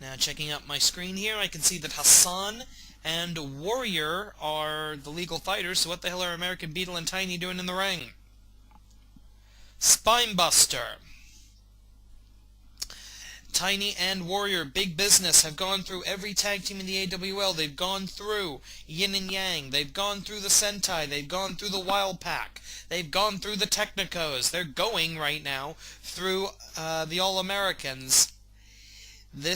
Now, checking out my screen here, I can see that Hassan and Warrior are the legal fighters, so what the hell are American Beetle and Tiny doing in the ring? Spinebuster. Tiny and Warrior, big business, have gone through every tag team in the AWL. They've gone through Yin and Yang. They've gone through the Sentai. They've gone through the Wild Pack. They've gone through the Technicos. They're going right now through the All-Americans. We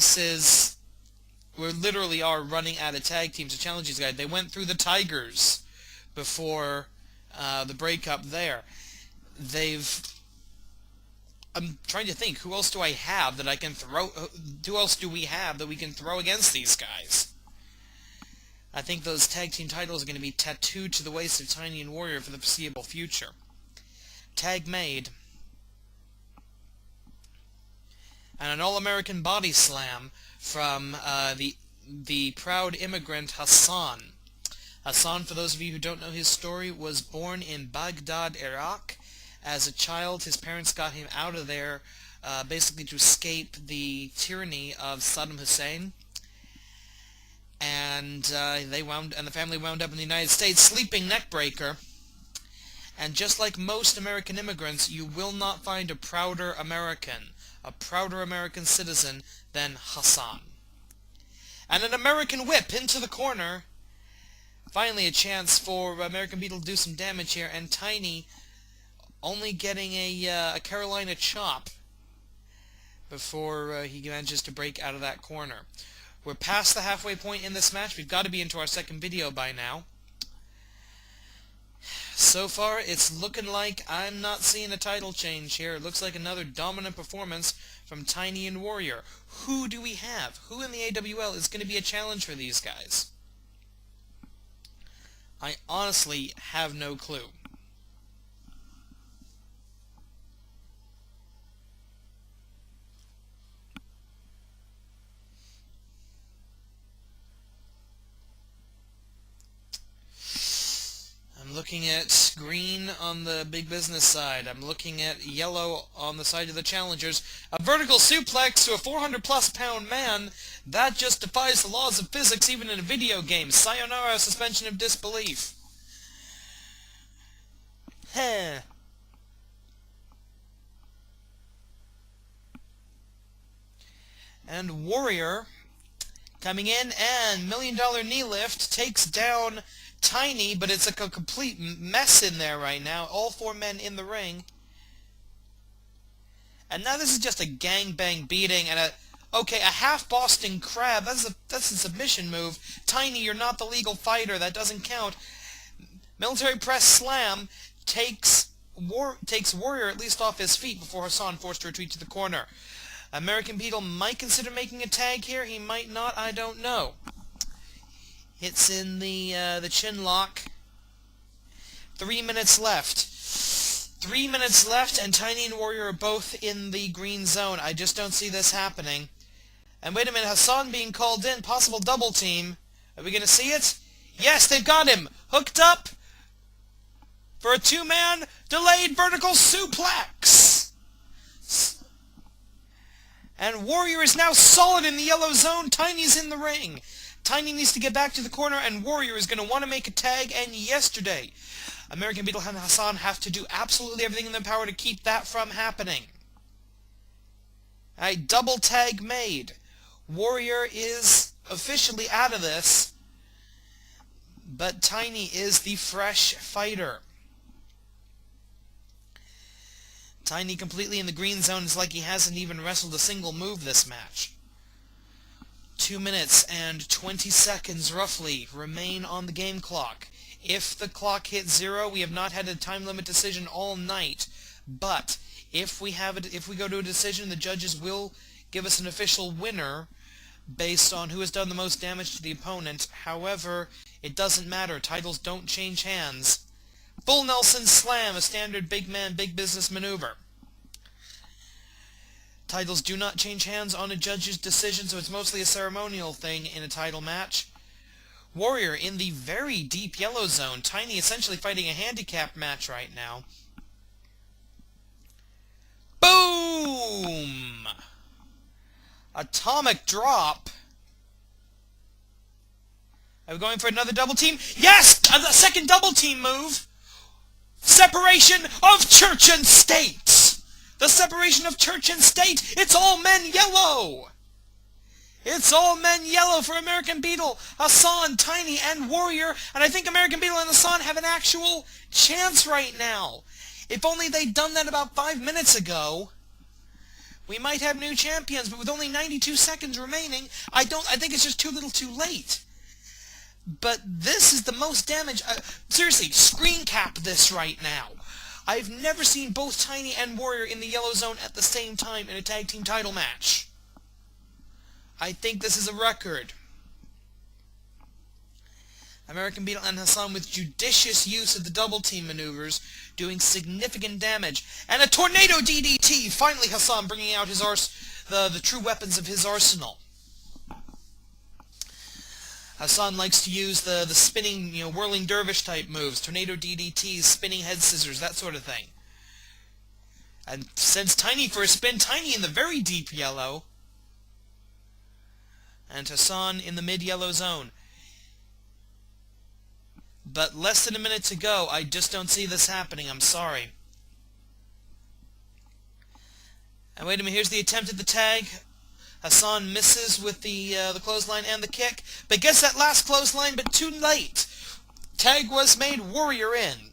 literally are running out of tag teams to challenge these guys. They went through the Tigers before the breakup there. I'm trying to think, who else do I have that I can throw? Who else do we have that we can throw against these guys? I think those tag team titles are going to be tattooed to the waist of Tiny and Warrior for the foreseeable future. Tag made. And an All-American Body Slam from the proud immigrant Hassan. Hassan, for those of you who don't know his story, was born in Baghdad, Iraq. As a child, his parents got him out of there basically to escape the tyranny of Saddam Hussein. And the family wound up in the United States, sleeping neckbreaker. And just like most American immigrants, you will not find a prouder American citizen than Hassan. And an American whip into the corner. Finally a chance for American Beetle to do some damage here, and Tiny only getting a Carolina chop before he manages to break out of that corner. We're past the halfway point in this match. We've got to be into our second video by now. So far, it's looking like I'm not seeing a title change here. It looks like another dominant performance from Tiny and Warrior. Who do we have? Who in the AWL is going to be a challenge for these guys? I honestly have no clue. I'm looking at green on the big business side. I'm looking at yellow on the side of the challengers. A vertical suplex to a 400-plus pound man. That just defies the laws of physics even in a video game. Sayonara, suspension of disbelief. Heh. And Warrior coming in, and $1 Million knee lift takes down Tiny, but it's a complete mess in there right now. All four men in the ring. And now this is just a gangbang beating and a half Boston Crab. That's a submission move. Tiny, you're not the legal fighter. That doesn't count. Military press slam takes Warrior at least off his feet before Hassan forced to retreat to the corner. American Beetle might consider making a tag here. He might not. I don't know. Hits in the chin lock. 3 minutes left. 3 minutes left, and Tiny and Warrior are both in the green zone. I just don't see this happening. And wait a minute, Hassan being called in. Possible double team. Are we going to see it? Yes, they've got him. Hooked up for a two-man delayed vertical suplex. And Warrior is now solid in the yellow zone. Tiny's in the ring. Tiny needs to get back to the corner, and Warrior is going to want to make a tag, and yesterday, American Beetle and Hassan have to do absolutely everything in their power to keep that from happening. A double tag made. Warrior is officially out of this, but Tiny is the fresh fighter. Tiny completely in the green zone. Is like he hasn't even wrestled a single move this match. 2 minutes and 20 seconds, roughly, remain on the game clock. If the clock hits 0, we have not had a time limit decision all night. But if we go to a decision, the judges will give us an official winner based on who has done the most damage to the opponent. However, it doesn't matter. Titles don't change hands. Full Nelson Slam, a standard big man, big business maneuver. Titles do not change hands on a judge's decision, so it's mostly a ceremonial thing in a title match. Warrior in the very deep yellow zone. Tiny essentially fighting a handicap match right now. Boom! Atomic drop. Are we going for another double team? Yes! The second double team move! Separation of church and state! The separation of church and state! It's all men yellow! It's all men yellow for American Beetle, Hassan, Tiny, and Warrior, and I think American Beetle and Hassan have an actual chance right now. If only they'd done that about 5 minutes ago, we might have new champions, but with only 92 seconds remaining, I think it's just too little too late. But this is the most damage. Seriously, screen cap this right now. I've never seen both Tiny and Warrior in the yellow zone at the same time in a tag team title match. I think this is a record. American Beetle and Hassan with judicious use of the double team maneuvers, doing significant damage. And a tornado DDT! Finally Hassan bringing out his the true weapons of his arsenal. Hassan likes to use the spinning, whirling dervish type moves, tornado DDTs, spinning head scissors, that sort of thing. And sends Tiny for a spin, Tiny in the very deep yellow. And Hassan in the mid-yellow zone. But less than a minute to go, I just don't see this happening, I'm sorry. And wait a minute, here's the attempt at the tag. Hassan misses with the clothesline and the kick, but gets that last clothesline, but too late. Tag was made, Warrior in.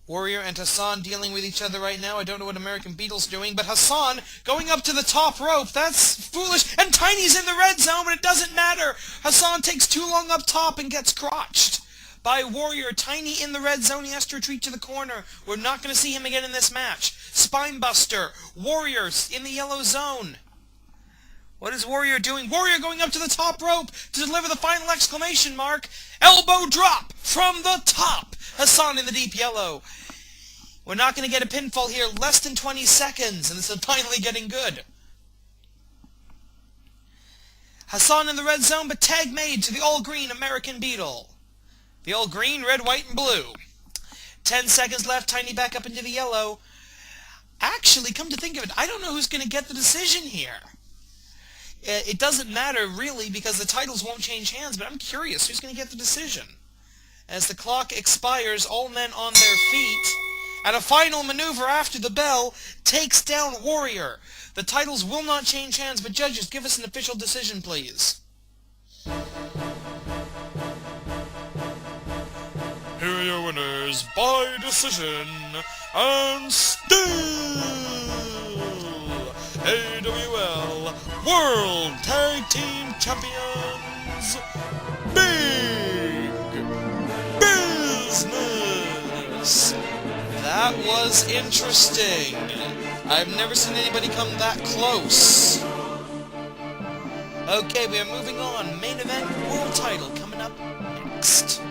Warrior and Hassan dealing with each other right now. I don't know what American Beetle's doing, but Hassan going up to the top rope. That's foolish. And Tiny's in the red zone, but it doesn't matter. Hassan takes too long up top and gets crotched by Warrior. Tiny in the red zone. He has to retreat to the corner. We're not going to see him again in this match. Spinebuster. Warriors in the yellow zone. What is Warrior doing? Warrior going up to the top rope to deliver the final exclamation mark. Elbow drop from the top. Hassan in the deep yellow. We're not going to get a pinfall here. Less than 20 seconds, and this is finally getting good. Hassan in the red zone, but tag made to the all-green American Beetle. The all-green, red, white, and blue. 10 seconds left. Tiny back up into the yellow. Actually, come to think of it, I don't know who's going to get the decision here. It doesn't matter, really, because the titles won't change hands, but I'm curious who's going to get the decision. As the clock expires, all men on their feet, and a final maneuver after the bell takes down Warrior. The titles will not change hands, but judges, give us an official decision, please. Here are your winners by decision, and still AWL World Tag Team Champions, Big Business. That was interesting. I've never seen anybody come that close. Okay, we are moving on. Main event, world title coming up next.